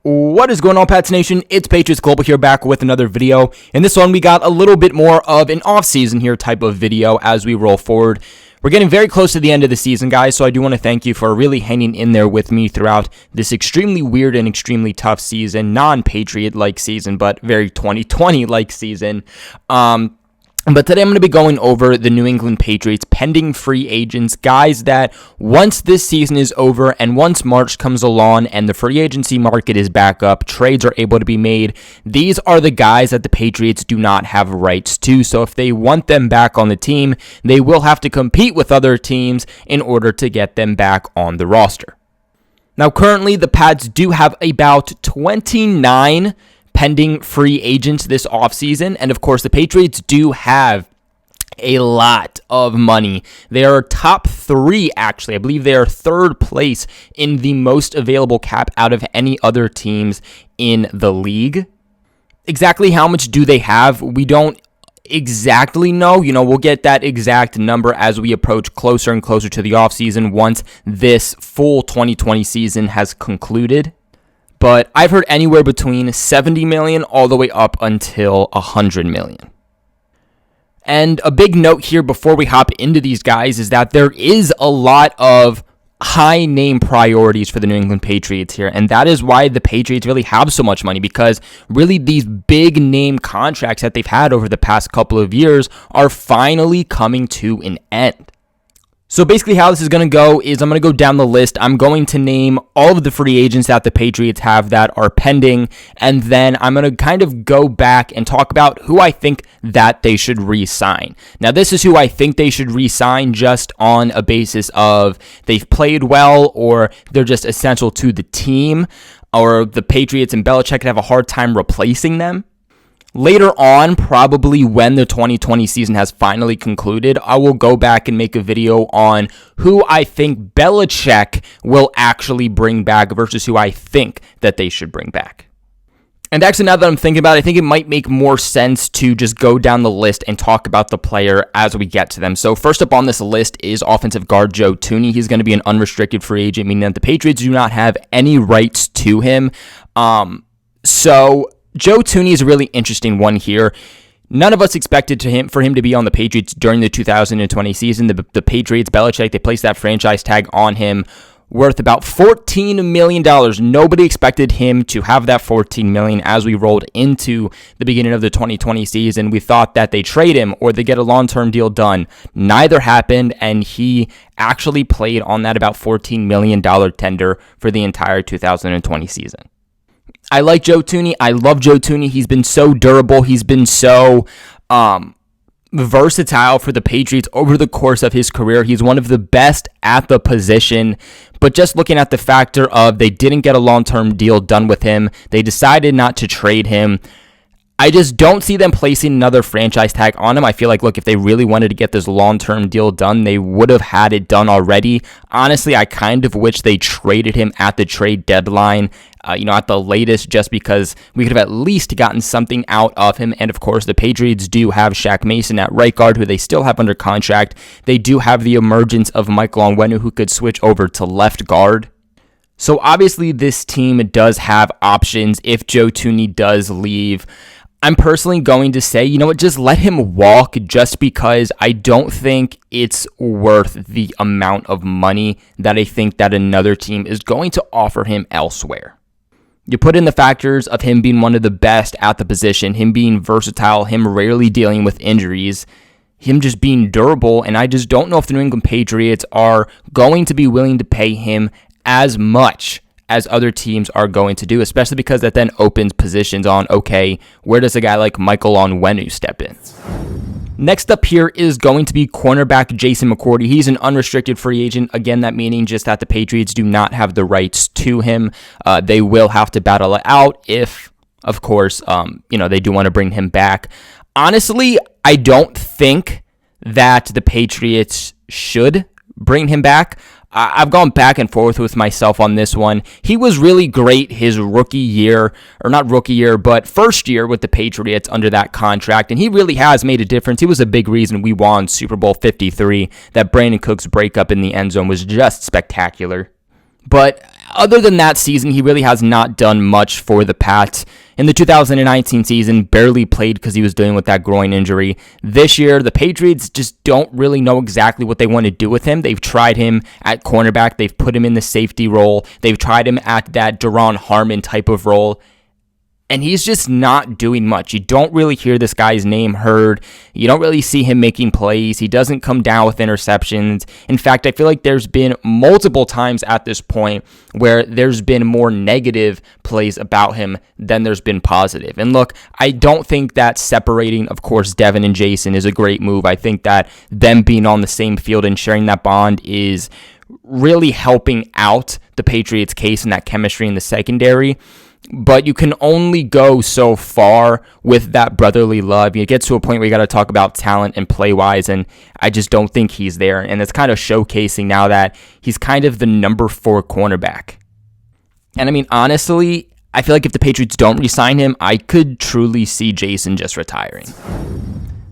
What is going on, Pats Nation? It's Patriots Global here, back with another video. In this one, we got a little bit more of an off-season here type of video as we roll forward. We're getting very close to the end of the season, guys, so I do want to thank you for really hanging in there with me throughout this extremely weird and extremely tough season, non-Patriot-like season, but very 2020-like season. But today I'm going to be going over the New England Patriots pending free agents, guys that once this season is over and once March comes along and the free agency market is back up, trades are able to be made, these are the guys that the Patriots do not have rights to. So if they want them back on the team, they will have to compete with other teams in order to get them back on the roster. Now currently the Pats do have about 29 pending free agents this offseason, and of course the Patriots do have a lot of money. They are top 3, actually. I believe they are 3rd place in the most available cap out of any other teams in the league. Exactly how much do they have? We don't exactly know. We'll get that exact number as we approach closer and closer to the offseason once this full 2020 season has concluded. But I've heard anywhere between $70 million all the way up until $100 million. And a big note here before we hop into these guys is that there is a lot of high-name priorities for the New England Patriots here, and that is why the Patriots really have so much money, because really these big-name contracts that they've had over the past couple of years are finally coming to an end. So basically how this is going to go is I'm going to go down the list. I'm going to name all of the free agents that the Patriots have that are pending, and then I'm going to kind of go back and talk about who I think that they should re-sign. Now this is who I think they should re-sign just on a basis of they've played well or they're just essential to the team, or the Patriots and Belichick could have a hard time replacing them. Later on, probably when the 2020 season has finally concluded, I will go back and make a video on who I think Belichick will actually bring back versus who I think that they should bring back. And actually, now that I'm thinking about it, I think it might make more sense to just go down the list and talk about the player as we get to them. So first up on this list is offensive guard Joe Tooney. He's going to be an unrestricted free agent, meaning that the Patriots do not have any rights to him. Joe Tooney is a really interesting one here. None of us expected for him to be on the Patriots during the 2020 season. The Patriots, Belichick, they placed that franchise tag on him worth about $14 million. Nobody expected him to have that $14 million as we rolled into the beginning of the 2020 season. We thought that they trade him or they get a long-term deal done. Neither happened, and he actually played on that about $14 million tender for the entire 2020 season. I like Joe Tooney. I love Joe Tooney. He's been so durable. He's been so versatile for the Patriots over the course of his career. He's one of the best at the position. But just looking at the factor of they didn't get a long-term deal done with him, they decided not to trade him. I just don't see them placing another franchise tag on him. I feel like, look, if they really wanted to get this long-term deal done, they would have had it done already. Honestly, I kind of wish they traded him at the trade deadline, at the latest, just because we could have at least gotten something out of him. And of course, the Patriots do have Shaq Mason at right guard, who they still have under contract. They do have the emergence of Michael Onwenu, who could switch over to left guard. So obviously, this team does have options if Joe Tooney does leave. I'm personally going to say, just let him walk, just because I don't think it's worth the amount of money that I think that another team is going to offer him elsewhere. You put in the factors of him being one of the best at the position, him being versatile, him rarely dealing with injuries, him just being durable, and I just don't know if the New England Patriots are going to be willing to pay him as much as other teams are going to do, especially because that then opens positions on, okay, where does a guy like Michael Onwenu step in? Next up here is going to be cornerback Jason Mccourty. He's an unrestricted free agent. Again, that meaning just that the Patriots do not have the rights to him. They will have to battle it out if, of course, they do want to bring him back. Honestly, I don't think that the Patriots should bring him back. I've gone back and forth with myself on this one. He was really great his rookie year, or not rookie year, but first year with the Patriots under that contract, and he really has made a difference. He was a big reason we won Super Bowl 53. That Brandon Cooks breakup in the end zone was just spectacular. But other than that season, he really has not done much for the Pats. In the 2019 season, barely played because he was dealing with that groin injury. This year, the Patriots just don't really know exactly what they want to do with him. They've tried him at cornerback. They've put him in the safety role. They've tried him at that Duron Harmon type of role. And he's just not doing much. You don't really hear this guy's name heard. You don't really see him making plays. He doesn't come down with interceptions. In fact, I feel like there's been multiple times at this point where there's been more negative plays about him than there's been positive. And look, I don't think that separating, of course, Devin and Jason is a great move. I think that them being on the same field and sharing that bond is really helping out the Patriots' case and that chemistry in the secondary. But you can only go so far with that brotherly love. You get to a point where you got to talk about talent and play-wise, and I just don't think he's there. And it's kind of showcasing now that he's kind of the number 4 cornerback. And I mean, honestly, I feel like if the Patriots don't re-sign him, I could truly see Jason just retiring.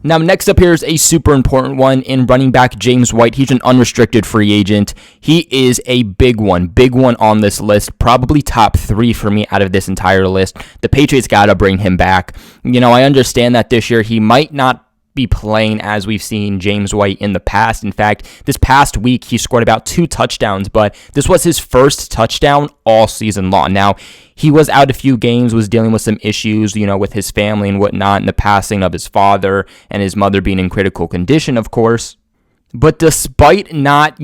Now, next up here is a super important one in running back James White. He's an unrestricted free agent. He is a big one on this list, probably top 3 for me out of this entire list. The Patriots got to bring him back. You know, I understand that this year he might not be playing as we've seen James White in the past. In fact, this past week he scored about 2 touchdowns, but this was his first touchdown all season long. Now, he was out a few games, was dealing with some issues, you know, with his family and whatnot, and the passing of his father and his mother being in critical condition, of course. But despite not,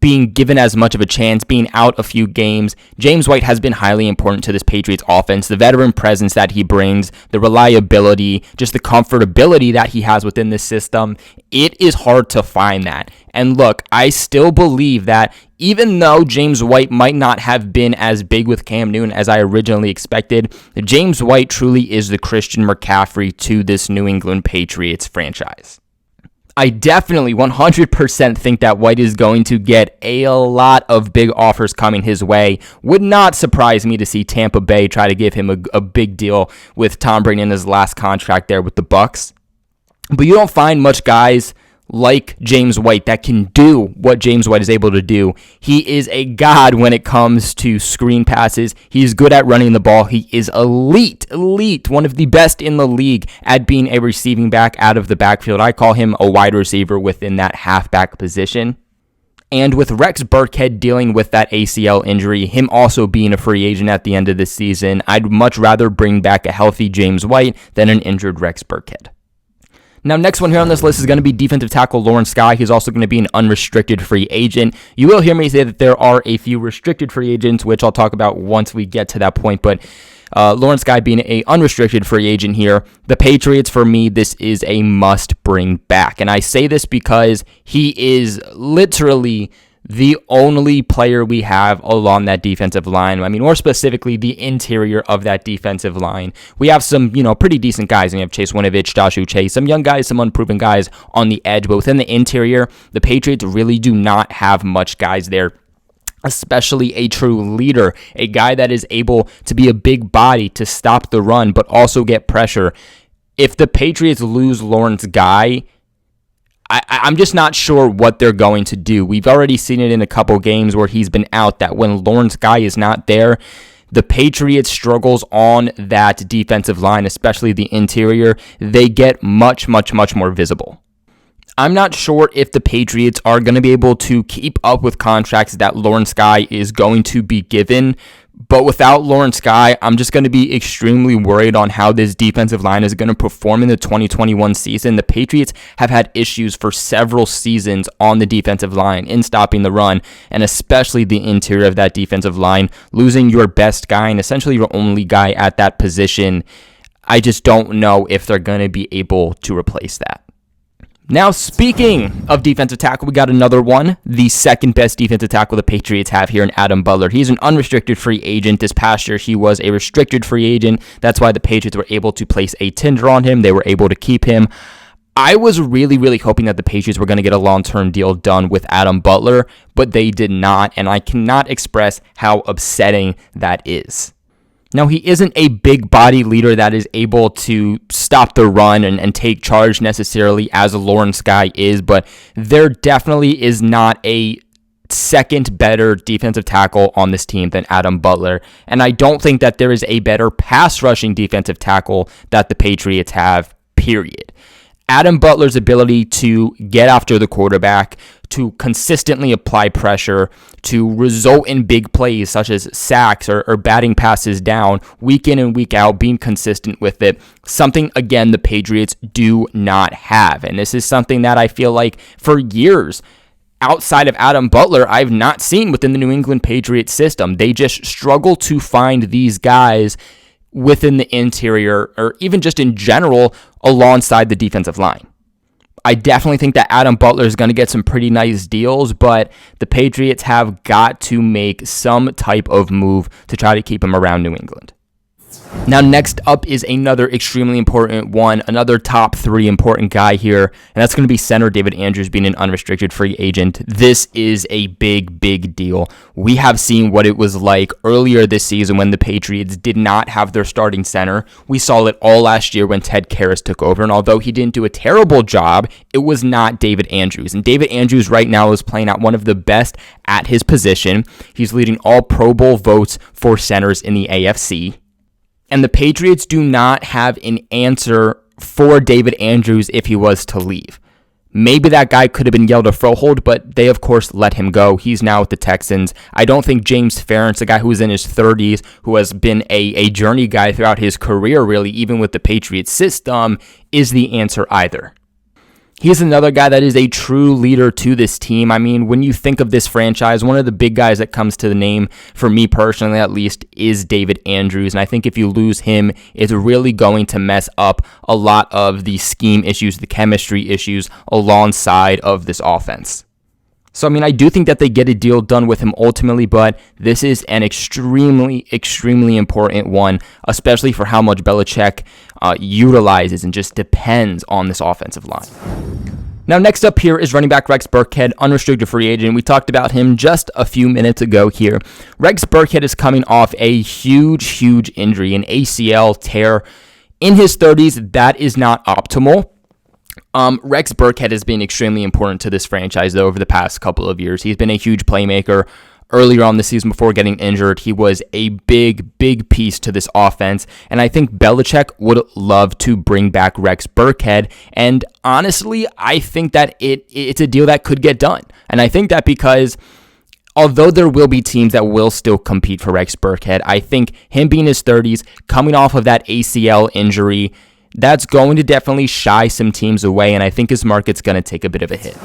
being given as much of a chance, being out a few games, James White has been highly important to this Patriots offense. The veteran presence that he brings, the reliability, just the comfortability that he has within this system, it is hard to find that. And look, I still believe that even though James White might not have been as big with Cam Newton as I originally expected, James White truly is the Christian McCaffrey to this New England Patriots franchise. I definitely 100% think that White is going to get a lot of big offers coming his way. Would not surprise me to see Tampa Bay try to give him a big deal with Tom Brady in his last contract there with the Bucs. But you don't find much guys like James White that can do what James White is able to do. He is a god when it comes to screen passes. He's good at running the ball. He is elite, one of the best in the league at being a receiving back out of the backfield. I call him a wide receiver within that halfback position. And with Rex Burkhead dealing with that ACL injury, him also being a free agent at the end of the season, I'd much rather bring back a healthy James White than an injured Rex Burkhead. Now, next one here on this list is going to be defensive tackle Lawrence Guy. He's also going to be an unrestricted free agent. You will hear me say that there are a few restricted free agents, which I'll talk about once we get to that point. But Lawrence Guy being an unrestricted free agent here, the Patriots, for me, this is a must bring back. And I say this because he is literally the only player we have along that defensive line. I mean, more specifically, the interior of that defensive line. We have some, pretty decent guys. We have Chase Winovich, Josh Uche, some young guys, some unproven guys on the edge. But within the interior, the Patriots really do not have much guys there, especially a true leader, a guy that is able to be a big body to stop the run, but also get pressure. If the Patriots lose Lawrence Guy, I'm just not sure what they're going to do. We've already seen it in a couple games where he's been out, that when Lawrence Guy is not there, the Patriots struggles on that defensive line, especially the interior. They get much, much, much more visible. I'm not sure if the Patriots are going to be able to keep up with contracts that Lawrence Guy is going to be given. But without Lawrence Guy, I'm just going to be extremely worried on how this defensive line is going to perform in the 2021 season. The Patriots have had issues for several seasons on the defensive line in stopping the run, and especially the interior of that defensive line. Losing your best guy and essentially your only guy at that position, I just don't know if they're going to be able to replace that. Now, speaking of defensive tackle, we got another one, the second best defensive tackle the Patriots have here in Adam Butler. He's an unrestricted free agent. This past year, he was a restricted free agent. That's why the Patriots were able to place a tender on him. They were able to keep him. I was really, really hoping that the Patriots were going to get a long-term deal done with Adam Butler, but they did not, and I cannot express how upsetting that is. Now, he isn't a big body leader that is able to stop the run and take charge necessarily as Lawrence Guy is, but there definitely is not a second better defensive tackle on this team than Adam Butler. And I don't think that there is a better pass rushing defensive tackle that the Patriots have, period. Adam Butler's ability to get after the quarterback, to consistently apply pressure, to result in big plays such as sacks or batting passes down week in and week out, being consistent with it, something, again, the Patriots do not have. And this is something that I feel like for years, outside of Adam Butler, I've not seen within the New England Patriots system. They just struggle to find these guys within the interior, or even just in general, alongside the defensive line. I definitely think that Adam Butler is going to get some pretty nice deals, but the Patriots have got to make some type of move to try to keep him around New England. Now, next up is another extremely important one, another top 3 important guy here, and that's going to be center David Andrews being an unrestricted free agent. This is a big, big deal. We have seen what it was like earlier this season when the Patriots did not have their starting center. We saw it all last year when Ted Karras took over, and although he didn't do a terrible job, it was not David Andrews. And David Andrews right now is playing at one of the best at his position. He's leading all Pro Bowl votes for centers in the AFC. And the Patriots do not have an answer for David Andrews if he was to leave. Maybe that guy could have been yelled a Frohold, but they, of course, let him go. He's now with the Texans. I don't think James Ferentz, a guy who is in his 30s, who has been a journey guy throughout his career, really, even with the Patriots system, is the answer either. He's another guy that is a true leader to this team. I mean, when you think of this franchise, one of the big guys that comes to the name, for me personally at least, is David Andrews. And I think if you lose him, it's really going to mess up a lot of the scheme issues, the chemistry issues alongside of this offense. So, I mean, I do think that they get a deal done with him ultimately, but this is an extremely, extremely important one, especially for how much Belichick utilizes and just depends on this offensive line. Now, next up here is running back Rex Burkhead, unrestricted free agent. We talked about him just a few minutes ago here. Rex Burkhead is coming off a huge injury, an ACL tear. In his 30s, that is not optimal. Rex Burkhead has been extremely important to this franchise, though, over the past couple of years. He's been a huge playmaker. Earlier on the season before getting injured, he was a big piece to this offense, and I think Belichick would love to bring back Rex Burkhead, and honestly, I think that it's a deal that could get done, and I think that because although there will be teams that will still compete for Rex Burkhead, I think him being in his 30s, coming off of that ACL injury, that's going to definitely shy some teams away, and I think his market's going to take a bit of a hit.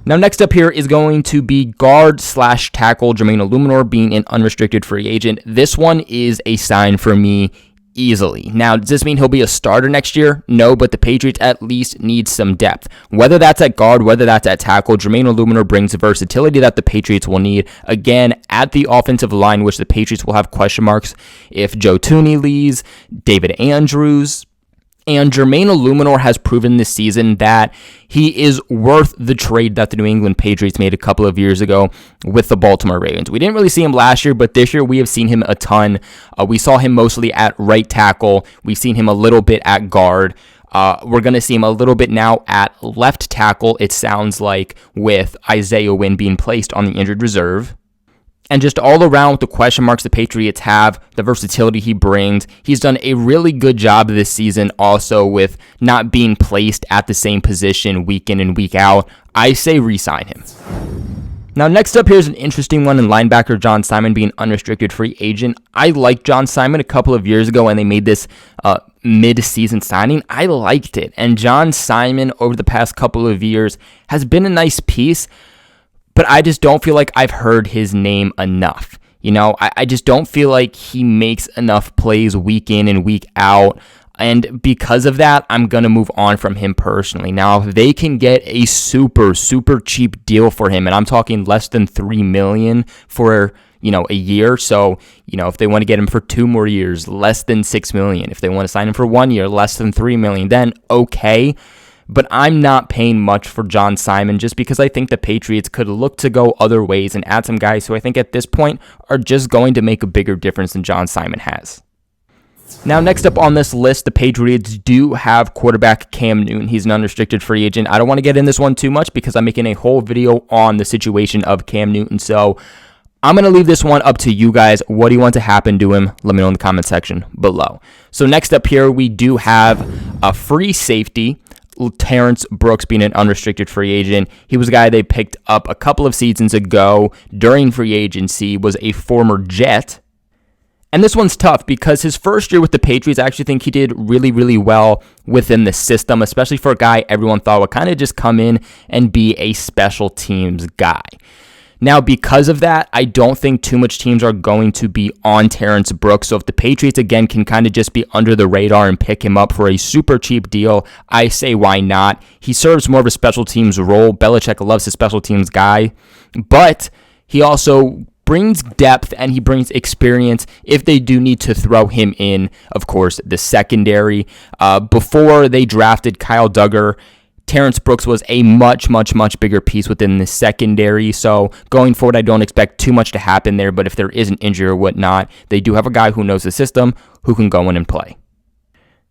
Now, next up here is going to be guard/tackle Jermaina Luminor being an unrestricted free agent. This one is a sign for me easily. Now, does this mean he'll be a starter next year? No, but the Patriots at least need some depth. Whether that's at guard, whether that's at tackle, Jermaina Luminor brings the versatility that the Patriots will need. Again, at the offensive line, which the Patriots will have question marks if Joe Tooney leaves, David Andrews. And Jermaina Luminor has proven this season that he is worth the trade that the New England Patriots made a couple of years ago with the Baltimore Ravens. We didn't really see him last year, but this year we have seen him a ton. We saw him mostly at right tackle. We've seen him a little bit at guard. We're going to see him a little bit now at left tackle, it sounds like, with Isaiah Wynn being placed on the injured reserve. And just all around with the question marks the Patriots have, the versatility he brings, he's done a really good job this season also with not being placed at the same position week in and week out. I say re-sign him. Now, next up, here's an interesting one in linebacker John Simon being unrestricted free agent. I liked John Simon a couple of years ago when they made this mid-season signing. I liked it. And John Simon, over the past couple of years, has been a nice piece, but I just don't feel like I've heard his name enough. You know, I just don't feel like he makes enough plays week in and week out. And because of that, I'm going to move on from him personally. Now, if they can get a super cheap deal for him, and I'm talking less than $3 million for, a year. So, if they want to get him for 2 more years, less than $6 million. If they want to sign him for 1 year, less than $3 million, then okay. But I'm not paying much for John Simon just because I think the Patriots could look to go other ways and add some guys who I think at this point are just going to make a bigger difference than John Simon has. Now, next up on this list, the Patriots do have quarterback Cam Newton. He's an unrestricted free agent. I don't want to get in this one too much because I'm making a whole video on the situation of Cam Newton. So I'm going to leave this one up to you guys. What do you want to happen to him? Let me know in the comment section below. So next up here, we do have a free safety, Terence Brooks, being an unrestricted free agent. He was a guy they picked up a couple of seasons ago during free agency, was a former Jet. And this one's tough because his first year with the Patriots, I actually think he did really, really well within the system, especially for a guy everyone thought would kind of just come in and be a special teams guy. Now, because of that, I don't think too much teams are going to be on Terence Brooks. So if the Patriots, again, can kind of just be under the radar and pick him up for a super cheap deal, I say why not? He serves more of a special teams role. Belichick loves his special teams guy, but he also brings depth and he brings experience if they do need to throw him in, of course, the secondary. Before they drafted Kyle Duggar, Terence Brooks was a much bigger piece within the secondary. So going forward, I don't expect too much to happen there. But if there is an injury or whatnot, they do have a guy who knows the system who can go in and play.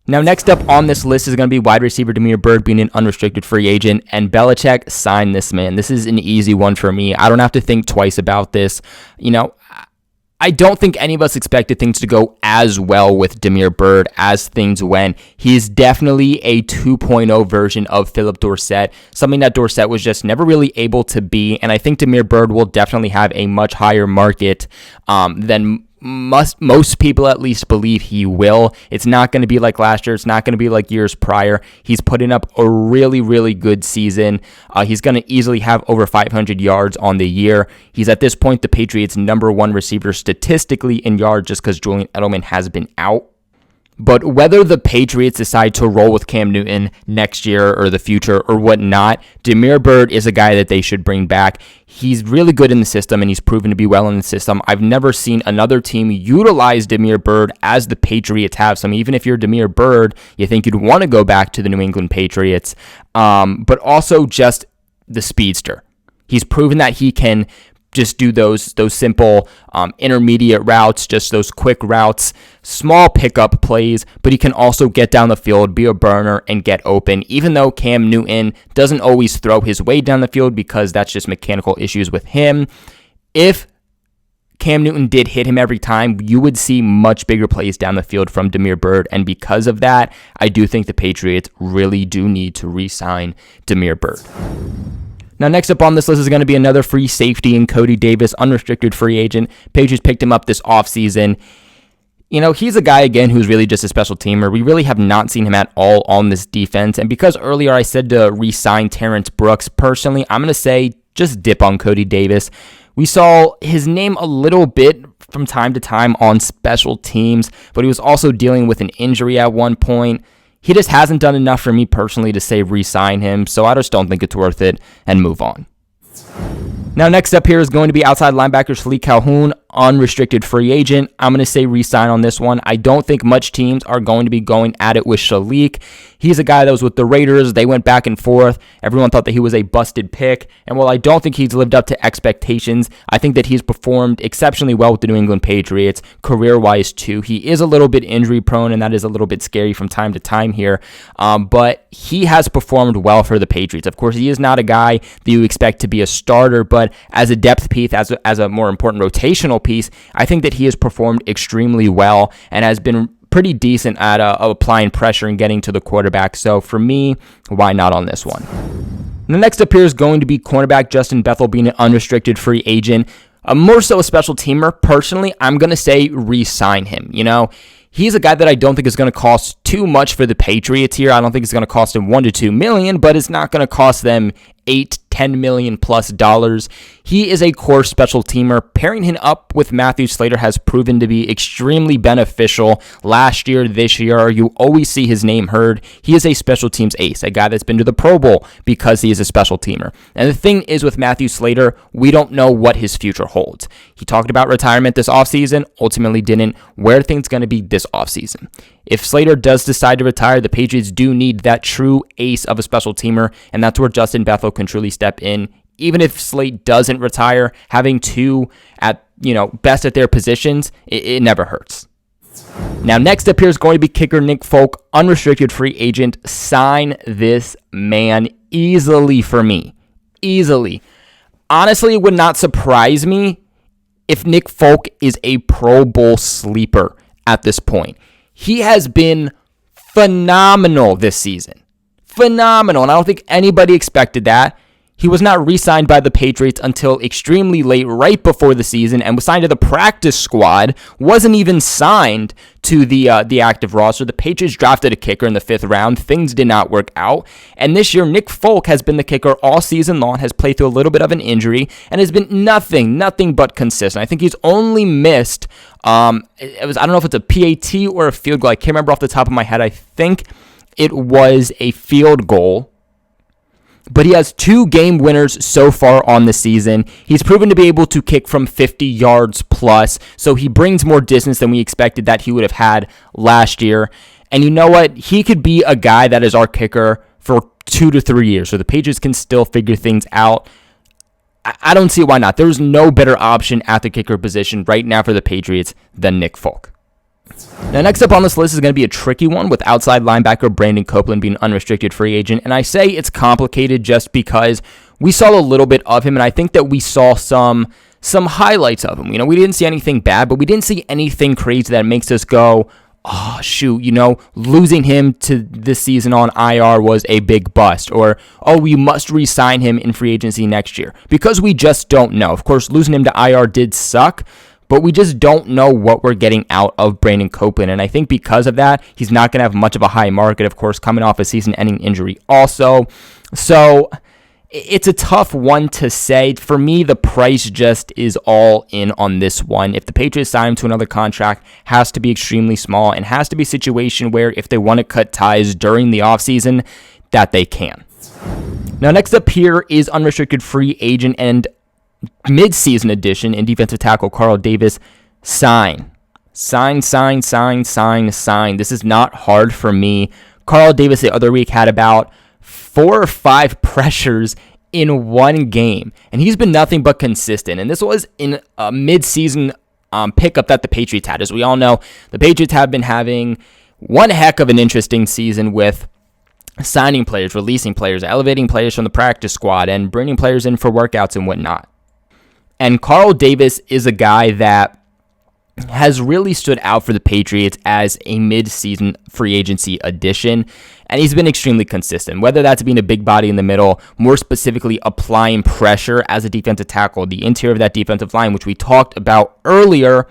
Now, next up on this list is going to be wide receiver Damier Bird being an unrestricted free agent, and Belichick signed this man. This is an easy one for me. I don't have to think twice about this. I don't think any of us expected things to go as well with Damier Bird as things went. He's definitely a 2.0 version of Philip Dorsett, something that Dorsett was just never really able to be, and I think Damier Bird will definitely have a much higher market than most people at least believe he will. It's not going to be like last year. It's not going to be like years prior. He's putting up a really good season. He's going to easily have over 500 yards on the year. He's at this point the Patriots' #1 receiver statistically in yards just because Julian Edelman has been out. But whether the Patriots decide to roll with Cam Newton next year or the future or whatnot, Damier Bird is a guy that they should bring back. He's really good in the system, and he's proven to be well in the system. I've never seen another team utilize Damier Bird as the Patriots have. So even if you're Damier Bird, you think you'd want to go back to the New England Patriots. But also just the speedster. He's proven that he can just do those simple intermediate routes, just those quick routes, small pickup plays, but he can also get down the field, be a burner, and get open, even though Cam Newton doesn't always throw his way down the field because that's just mechanical issues with him. If Cam Newton did hit him every time, you would see much bigger plays down the field from Damier Bird, and because of that, I do think the Patriots really do need to re-sign Damier Bird. Now, next up on this list is going to be another free safety in Cody Davis, unrestricted free agent. Patriots picked him up this offseason. He's a guy, again, who's really just a special teamer. We really have not seen him at all on this defense. And because earlier I said to re-sign Terence Brooks, personally, I'm going to say just dip on Cody Davis. We saw his name a little bit from time to time on special teams, but he was also dealing with an injury at one point. He just hasn't done enough for me personally to say re-sign him, so I just don't think it's worth it and move on. Now, next up here is going to be outside linebacker Shaq Calhoun, unrestricted free agent. I'm going to say re-sign on this one. I don't think much teams are going to be going at it with Shaq. He's a guy that was with the Raiders. They went back and forth. Everyone thought that he was a busted pick. And while I don't think he's lived up to expectations, I think that he's performed exceptionally well with the New England Patriots, career-wise too. He is a little bit injury-prone, and that is a little bit scary from time to time here. But he has performed well for the Patriots. Of course, he is not a guy that you expect to be a starter, but as a depth piece, as a more important rotational piece, I think that he has performed extremely well and has been pretty decent at applying pressure and getting to the quarterback. So for me, why not on this one? The next up here is going to be cornerback Justin Bethel being an unrestricted free agent. More so a special teamer. Personally, I'm going to say re-sign him. He's a guy that I don't think is going to cost too much for the Patriots here. I don't think it's going to cost him $1 to $2 million, but it's not going to cost them $8-10 million plus dollars. He is a core special teamer. Pairing him up with Matthew Slater has proven to be extremely beneficial. Last year, this year, you always see his name heard. He is a special teams ace, a guy that's been to the Pro Bowl because he is a special teamer. And the thing is with Matthew Slater, we don't know what his future holds. He talked about retirement this offseason, ultimately didn't. Where are things going to be this offseason? If Slater does decide to retire, the Patriots do need that true ace of a special teamer, and that's where Justin Bethel can truly step in. Even if Slate doesn't retire, having two at best at their positions, it never hurts. Now, next up here is going to be kicker Nick Folk, unrestricted free agent. Sign this man easily for me. Easily. Honestly, it would not surprise me if Nick Folk is a Pro Bowl sleeper at this point. He has been phenomenal this season. Phenomenal. And I don't think anybody expected that. He was not re-signed by the Patriots until extremely late, right before the season, and was signed to the practice squad. Wasn't even signed to the active roster. The Patriots drafted a kicker in the 5th round. Things did not work out. And this year, Nick Folk has been the kicker all season long, has played through a little bit of an injury, and has been nothing but consistent. I think he's only missed, I don't know if it's a PAT or a field goal. I can't remember off the top of my head. I think it was a field goal. But he has 2 game winners so far on the season. He's proven to be able to kick from 50 yards plus, so he brings more distance than we expected that he would have had last year. And you know what? He could be a guy that is our kicker for 2 to 3 years, so the Patriots can still figure things out. I don't see why not. There's no better option at the kicker position right now for the Patriots than Nick Folk. Now, next up on this list is going to be a tricky one with outside linebacker Brandon Copeland being unrestricted free agent. And I say it's complicated just because we saw a little bit of him, and I think that we saw some highlights of him. You know, we didn't see anything bad, but we didn't see anything crazy that makes us go, oh, shoot, you know, losing him to this season on IR was a big bust. Or, oh, we must re-sign him in free agency next year. Because we just don't know. Of course, losing him to IR did suck, but we just don't know what we're getting out of Brandon Copeland. And I think because of that, he's not going to have much of a high market, of course, coming off a season-ending injury also. So it's a tough one to say. For me, the price just is all in on this one. If the Patriots sign him to another contract, has to be extremely small and has to be a situation where if they want to cut ties during the offseason, that they can. Now, next up here is unrestricted free agent and mid-season addition in defensive tackle Cody Davis. Sign. This is not hard for me. Cody Davis the other week had about 4 or 5 pressures in one game, and he's been nothing but consistent. And this was in a mid-season pickup that the Patriots had. As we all know, the Patriots have been having one heck of an interesting season with signing players, releasing players, elevating players from the practice squad, and bringing players in for workouts and whatnot. And Cody Davis is a guy that has really stood out for the Patriots as a mid-season free agency addition, and he's been extremely consistent, whether that's being a big body in the middle, more specifically applying pressure as a defensive tackle, the interior of that defensive line, which we talked about earlier.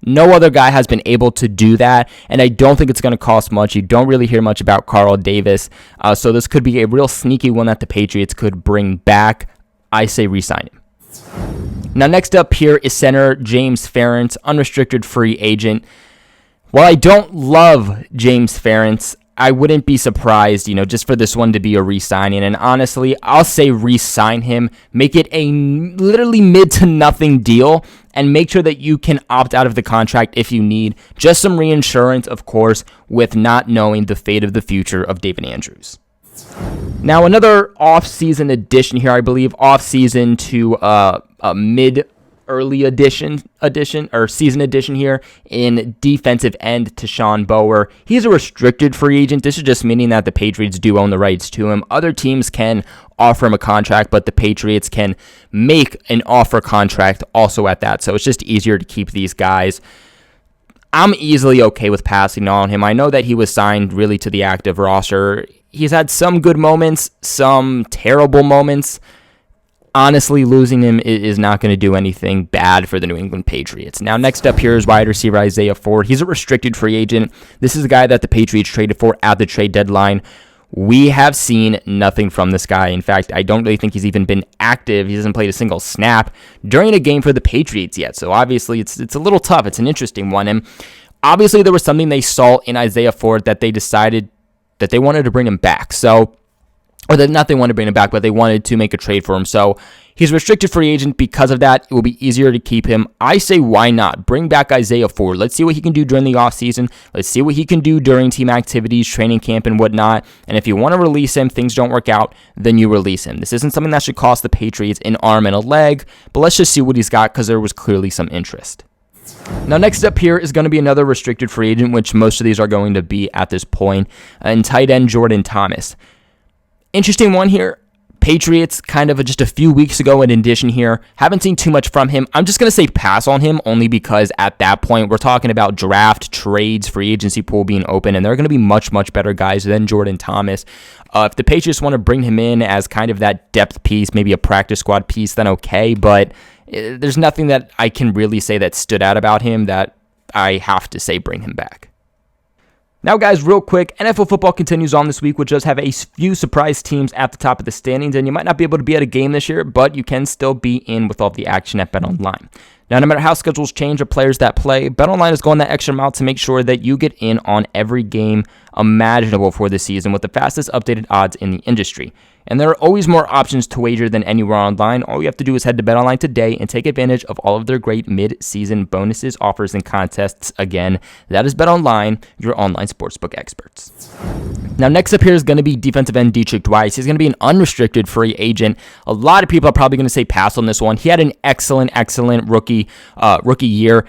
No other guy has been able to do that, and I don't think it's going to cost much. You don't really hear much about Cody Davis, so this could be a real sneaky one that the Patriots could bring back. I say re-sign him. Now, next up here is center James Ferentz, unrestricted free agent. While I don't love James Ferentz, I wouldn't be surprised, just for this one to be a re-signing. And honestly, I'll say re-sign him, make it a literally mid to nothing deal, and make sure that you can opt out of the contract if you need. Just some reinsurance, of course, with not knowing the fate of the future of David Andrews. Now, another off-season addition here, I believe, off-season to a mid-early season addition here in defensive end to Sean Bower. He's a restricted free agent. This is just meaning that the Patriots do own the rights to him. Other teams can offer him a contract, but the Patriots can make an offer contract also at that. So it's just easier to keep these guys. I'm easily okay with passing on him. I know that he was signed really to the active roster. He's had some good moments, some terrible moments. Honestly, losing him is not going to do anything bad for the New England Patriots. Now, next up here is wide receiver Isaiah Ford. He's a restricted free agent. This is a guy that the Patriots traded for at the trade deadline. We have seen nothing from this guy. In fact, I don't really think he's even been active. He hasn't played a single snap during a game for the Patriots yet. So obviously, it's a little tough. It's an interesting one. And obviously, there was something they saw in Isaiah Ford that they decided that they wanted to bring him back. So, or that not they wanted to bring him back, but they wanted to make a trade for him. So he's a restricted free agent. Because of that, it will be easier to keep him. I say, why not? Bring back Isaiah Ford. Let's see what he can do during the offseason. Let's see what he can do during team activities, training camp, and whatnot. And if you want to release him, things don't work out, then you release him. This isn't something that should cost the Patriots an arm and a leg, but let's just see what he's got because there was clearly some interest. Now, next up here is going to be another restricted free agent, which most of these are going to be at this point, and tight end Jordan Thomas. Interesting one here. Patriots kind of just a few weeks ago in addition here. Haven't seen too much from him. I'm just going to say pass on him only because at that point we're talking about draft, trades, free agency pool being open, and there are going to be much, much better guys than Jordan Thomas. If the Patriots want to bring him in as kind of that depth piece, maybe a practice squad piece, then okay, but there's nothing that I can really say that stood out about him that I have to say bring him back. Now, guys, real quick, NFL football continues on this week, which does have a few surprise teams at the top of the standings, and you might not be able to be at a game this year, but you can still be in with all the action at BetOnline. Now, no matter how schedules change or players that play, BetOnline is going that extra mile to make sure that you get in on every game imaginable for the season with the fastest updated odds in the industry. And there are always more options to wager than anywhere online. All you have to do is head to BetOnline today and take advantage of all of their great mid-season bonuses, offers, and contests. Again, that is BetOnline, your online sportsbook experts. Now, next up here is going to be defensive end Dietrich. He's going to be an unrestricted free agent. A lot of people are probably going to say pass on this one. He had an excellent rookie year.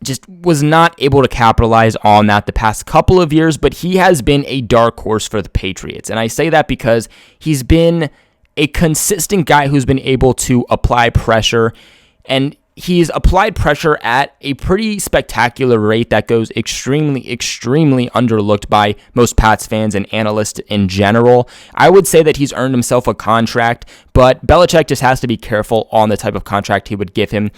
Just was not able to capitalize on that the past couple of years, but he has been a dark horse for the Patriots. And I say that because he's been a consistent guy who's been able to apply pressure, and he's applied pressure at a pretty spectacular rate that goes extremely underlooked by most Pats fans and analysts in general. I would say that he's earned himself a contract, but Belichick just has to be careful on the type of contract he would give him.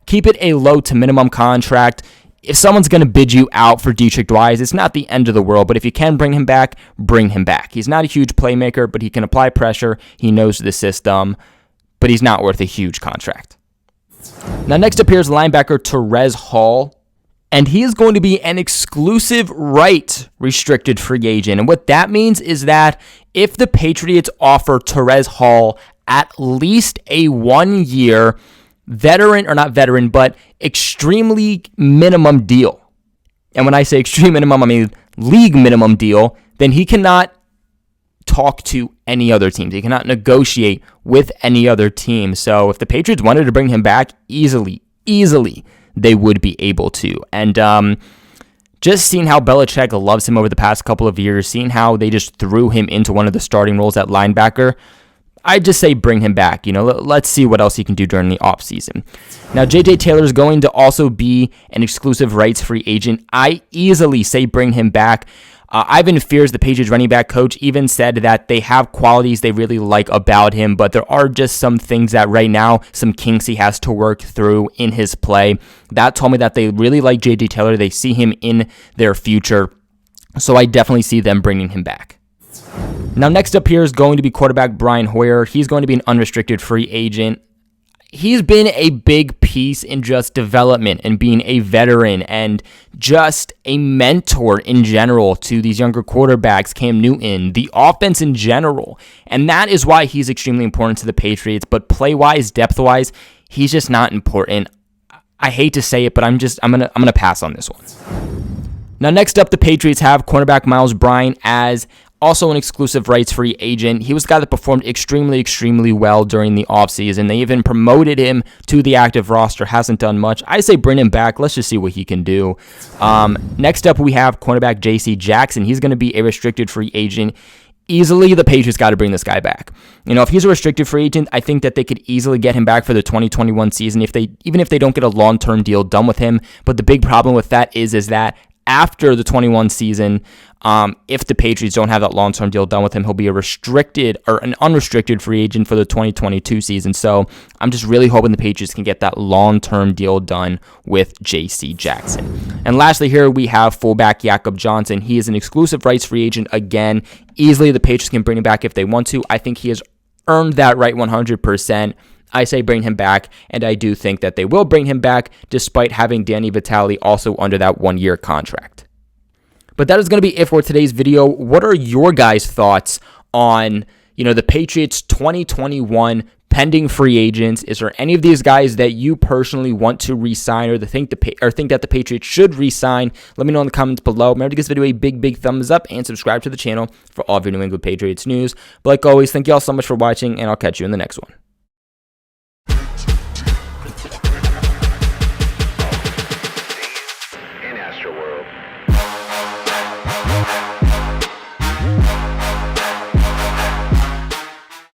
Keep it a low to minimum contract. If someone's going to bid you out for Dietrich Dwyer, it's not the end of the world, but if you can bring him back, bring him back. He's not a huge playmaker, but he can apply pressure. He knows the system, but he's not worth a huge contract. Now, next up here is linebacker Therese Hall, and he is going to be an exclusive right restricted free agent. And what that means is that if the Patriots offer Therese Hall at least a 1-year extremely minimum deal. And when I say extreme minimum, I mean league minimum deal, then he cannot talk to any other teams. He cannot negotiate with any other team. So if the Patriots wanted to bring him back, easily, they would be able to. And just seeing how Belichick loves him over the past couple of years, seeing how they just threw him into one of the starting roles at linebacker, I just say bring him back. Let's see what else he can do during the offseason. Now, J.J. Taylor is going to also be an exclusive rights free agent. I easily say bring him back. Ivan Fears, the Patriots running back coach, even said that they have qualities they really like about him, but there are just some things that right now, some kinks he has to work through in his play. That told me that they really like J.J. Taylor. They see him in their future. So I definitely see them bringing him back. Now, next up here is going to be quarterback Brian Hoyer. He's going to be an unrestricted free agent. He's been a big piece in just development and being a veteran and just a mentor in general to these younger quarterbacks, Cam Newton, the offense in general. And that is why he's extremely important to the Patriots. But play-wise, depth-wise, he's just not important. I hate to say it, but I'm gonna pass on this one. Now, next up, the Patriots have cornerback Miles Bryant as also an exclusive rights free agent. He was the guy that performed extremely well during the offseason. They even promoted him to the active roster. Hasn't done much. I say bring him back. Let's just see what he can do. Next up, we have cornerback J.C. Jackson. He's going to be a restricted free agent. Easily, the Patriots got to bring this guy back. If he's a restricted free agent, I think that they could easily get him back for the 2021 season, even if they don't get a long-term deal done with him. But the big problem with that is that after the 21 season, if the Patriots don't have that long-term deal done with him, he'll be a restricted or an unrestricted free agent for the 2022 season. So I'm just really hoping the Patriots can get that long-term deal done with J.C. Jackson. And lastly here, we have fullback Jakob Johnson. He is an exclusive rights free agent. Again, easily the Patriots can bring him back if they want to. I think he has earned that right 100%. I say bring him back, and I do think that they will bring him back despite having Danny Vitale also under that 1-year contract. But that is going to be it for today's video. What are your guys' thoughts on, the Patriots 2021 pending free agents? Is there any of these guys that you personally want to re-sign or think that the Patriots should re-sign? Let me know in the comments below. Remember to give this video a big thumbs up and subscribe to the channel for all of your New England Patriots news. But like always, thank you all so much for watching, and I'll catch you in the next one.